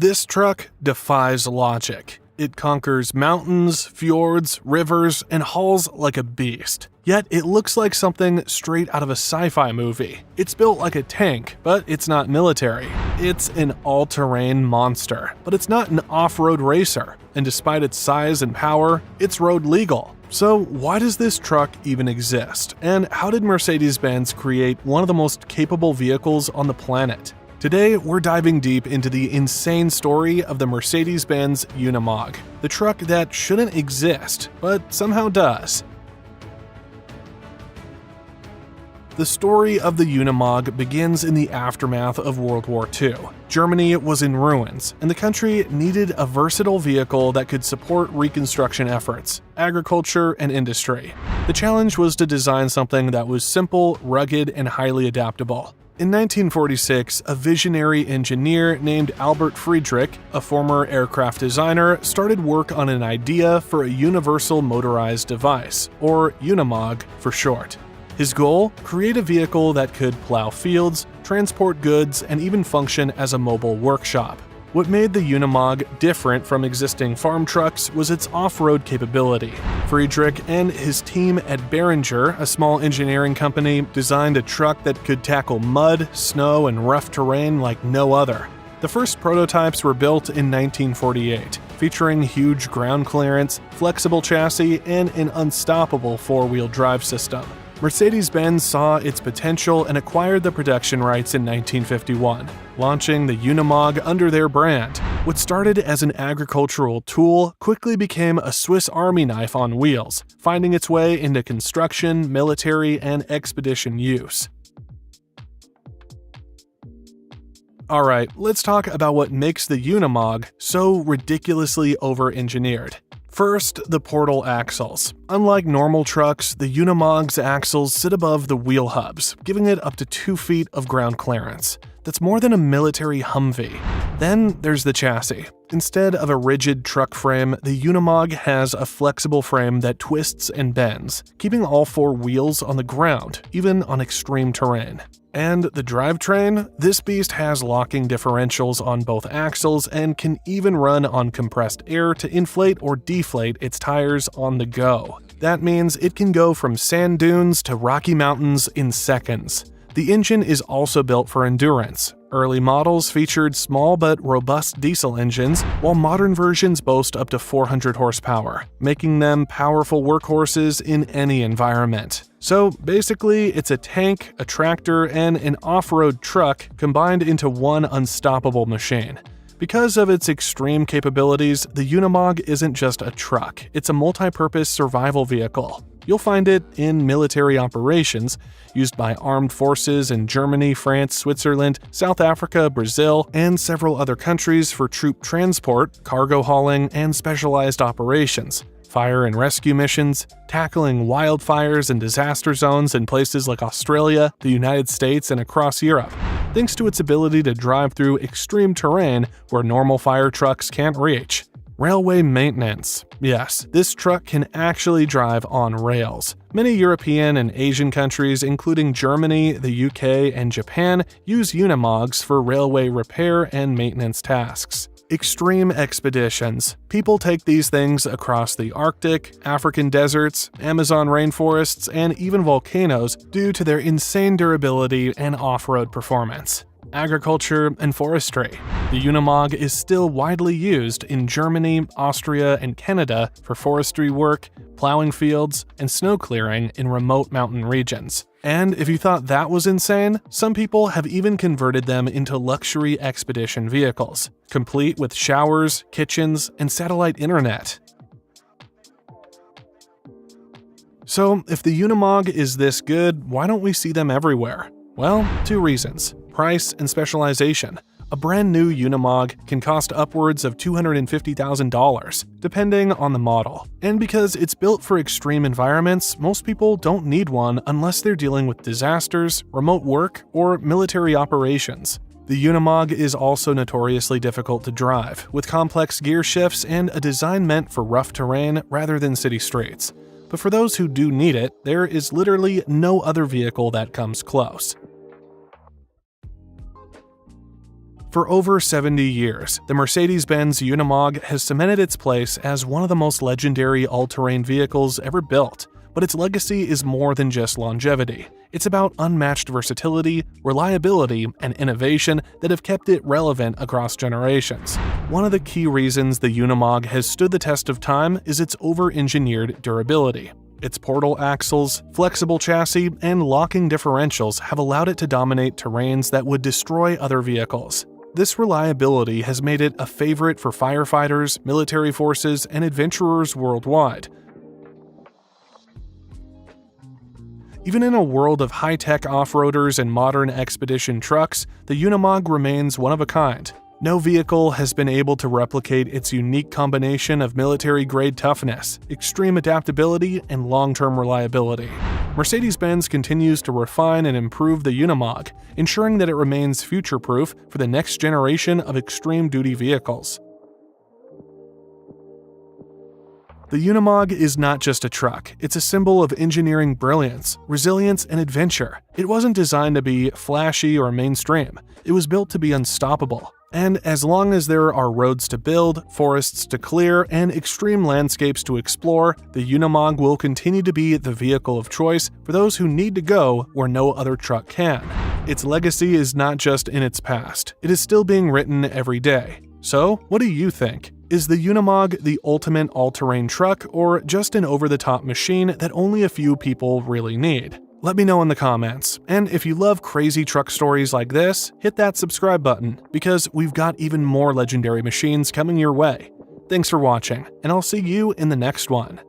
This truck defies logic. It conquers mountains, fjords, rivers, and hauls like a beast. Yet it looks like something straight out of a sci-fi movie. It's built like a tank, but it's not military. It's an all-terrain monster, but it's not an off-road racer. And despite its size and power, it's road legal. So why does this truck even exist? And how did Mercedes-Benz create one of the most capable vehicles on the planet? Today, we're diving deep into the insane story of the Mercedes-Benz Unimog, the truck that shouldn't exist, but somehow does. The story of the Unimog begins in the aftermath of World War II. Germany was in ruins, and the country needed a versatile vehicle that could support reconstruction efforts, agriculture, and industry. The challenge was to design something that was simple, rugged, and highly adaptable. In 1946, a visionary engineer named Albert Friedrich, a former aircraft designer, started work on an idea for a universal motorized device, or Unimog for short. His goal? Create a vehicle that could plow fields, transport goods, and even function as a mobile workshop. What made the Unimog different from existing farm trucks was its off-road capability. Friedrich and his team at Behringer, a small engineering company, designed a truck that could tackle mud, snow, and rough terrain like no other. The first prototypes were built in 1948, featuring huge ground clearance, flexible chassis, and an unstoppable four-wheel drive system. Mercedes-Benz saw its potential and acquired the production rights in 1951, launching the Unimog under their brand. What started as an agricultural tool quickly became a Swiss Army knife on wheels, finding its way into construction, military, and expedition use. Alright, let's talk about what makes the Unimog so ridiculously over-engineered. First, the portal axles. Unlike normal trucks, the Unimog's axles sit above the wheel hubs, giving it up to 2 feet of ground clearance. That's more than a military Humvee. Then there's the chassis. Instead of a rigid truck frame, the Unimog has a flexible frame that twists and bends, keeping all 4 wheels on the ground, even on extreme terrain. And the drivetrain? This beast has locking differentials on both axles and can even run on compressed air to inflate or deflate its tires on the go. That means it can go from sand dunes to Rocky Mountains in seconds. The engine is also built for endurance. Early models featured small but robust diesel engines, while modern versions boast up to 400 horsepower, making them powerful workhorses in any environment. So basically, it's a tank, a tractor, and an off-road truck combined into one unstoppable machine. Because of its extreme capabilities, the Unimog isn't just a truck, it's a multi-purpose survival vehicle. You'll find it in military operations, used by armed forces in Germany, France, Switzerland, South Africa, Brazil, and several other countries for troop transport, cargo hauling, and specialized operations, fire and rescue missions, tackling wildfires and disaster zones in places like Australia, the United States, and across Europe, thanks to its ability to drive through extreme terrain where normal fire trucks can't reach. Railway maintenance. Yes, this truck can actually drive on rails. Many European and Asian countries, including Germany, the UK, and Japan, use Unimogs for railway repair and maintenance tasks. Extreme expeditions. People take these things across the Arctic, African deserts, Amazon rainforests, and even volcanoes due to their insane durability and off-road performance. Agriculture and forestry. The Unimog is still widely used in Germany, Austria, and Canada for forestry work, plowing fields, and snow clearing in remote mountain regions. And if you thought that was insane, some people have even converted them into luxury expedition vehicles, complete with showers, kitchens, and satellite internet. So, if the Unimog is this good, why don't we see them everywhere? Well, 2 reasons. Price and specialization. A brand new Unimog can cost upwards of $250,000, depending on the model. And because it's built for extreme environments, most people don't need one unless they're dealing with disasters, remote work, or military operations. The Unimog is also notoriously difficult to drive, with complex gear shifts and a design meant for rough terrain rather than city streets. But for those who do need it, there is literally no other vehicle that comes close. For over 70 years, the Mercedes-Benz Unimog has cemented its place as one of the most legendary all-terrain vehicles ever built. But its legacy is more than just longevity. It's about unmatched versatility, reliability, and innovation that have kept it relevant across generations. One of the key reasons the Unimog has stood the test of time is its over-engineered durability. Its portal axles, flexible chassis, and locking differentials have allowed it to dominate terrains that would destroy other vehicles. This reliability has made it a favorite for firefighters, military forces, and adventurers worldwide. Even in a world of high-tech off-roaders and modern expedition trucks, the Unimog remains one of a kind. No vehicle has been able to replicate its unique combination of military-grade toughness, extreme adaptability, and long-term reliability. Mercedes-Benz continues to refine and improve the Unimog, ensuring that it remains future-proof for the next generation of extreme-duty vehicles. The Unimog is not just a truck, it's a symbol of engineering brilliance, resilience, and adventure. It wasn't designed to be flashy or mainstream, it was built to be unstoppable. And as long as there are roads to build, forests to clear, and extreme landscapes to explore, the Unimog will continue to be the vehicle of choice for those who need to go where no other truck can. Its legacy is not just in its past, it is still being written every day. So, what do you think? Is the Unimog the ultimate all-terrain truck, or just an over-the-top machine that only a few people really need? Let me know in the comments. And if you love crazy truck stories like this, hit that subscribe button, because we've got even more legendary machines coming your way. Thanks for watching, and I'll see you in the next one.